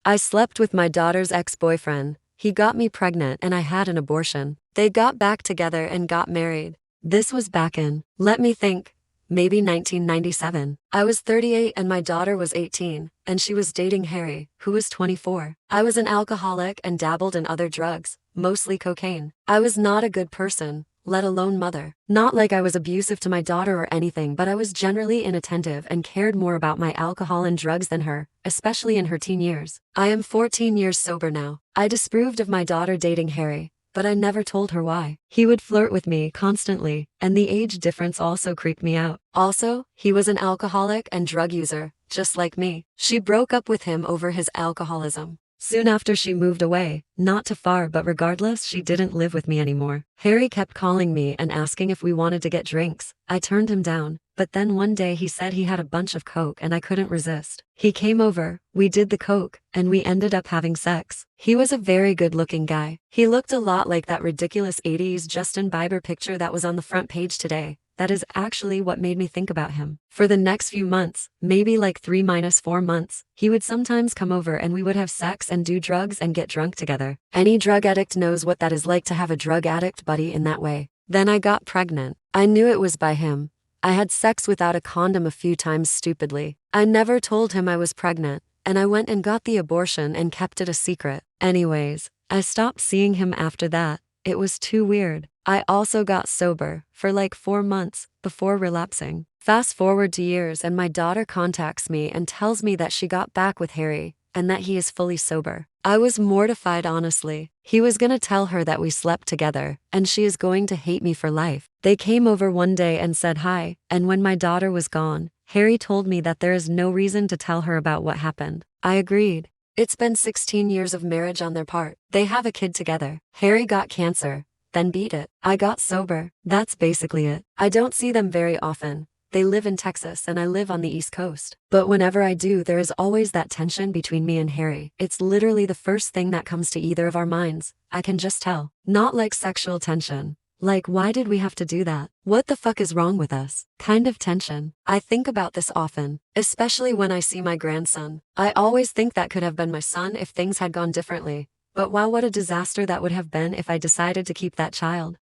I slept with my daughter's ex-boyfriend. He got me pregnant and I had an abortion. They got back together and got married. This was back in, let me think, maybe 1997. I was 38 and my daughter was 18, and she was dating Harry, who was 24. I was an alcoholic and dabbled in other drugs, mostly cocaine. I was not a good person, let alone mother. Not like I was abusive to my daughter or anything, but I was generally inattentive and cared more about my alcohol and drugs than her, especially in her teen years. I am 14 years sober now. I disapproved of my daughter dating Harry, but I never told her why. He would flirt with me constantly, and the age difference also creeped me out. Also, he was an alcoholic and drug user, just like me. She broke up with him over his alcoholism. Soon after she moved away, not too far, but regardless, she didn't live with me anymore. Harry kept calling me and asking if we wanted to get drinks. I turned him down, but then one day he said he had a bunch of coke and I couldn't resist. He came over, we did the coke, and we ended up having sex. He was a very good-looking guy. He looked a lot like that ridiculous 80s Justin Bieber picture that was on the front page today. That is actually what made me think about him. For the next few months, maybe like 3-4 months, he would sometimes come over and we would have sex and do drugs and get drunk together. Any drug addict knows what that is like to have a drug addict buddy in that way. Then I got pregnant. I knew it was by him. I had sex without a condom a few times stupidly. I never told him I was pregnant, and I went and got the abortion and kept it a secret. Anyways, I stopped seeing him after that. It was too weird. I also got sober for like 4 months before relapsing. Fast forward to years and my daughter contacts me and tells me that she got back with Harry and that he is fully sober. I was mortified, honestly. He was gonna tell her that we slept together and she is going to hate me for life. They came over one day and said hi, and when my daughter was gone, Harry told me that there is no reason to tell her about what happened. I agreed. It's been 16 years of marriage on their part. They have a kid together. Harry got cancer, then beat it. I got sober. That's basically it. I don't see them very often. They live in Texas and I live on the East Coast. But whenever I do, there is always that tension between me and Harry. It's literally the first thing that comes to either of our minds. I can just tell. Not like sexual tension. Like, why did we have to do that? What the fuck is wrong with us? Kind of tension. I think about this often, especially when I see my grandson. I always think that could have been my son if things had gone differently. But wow, what a disaster that would have been if I decided to keep that child.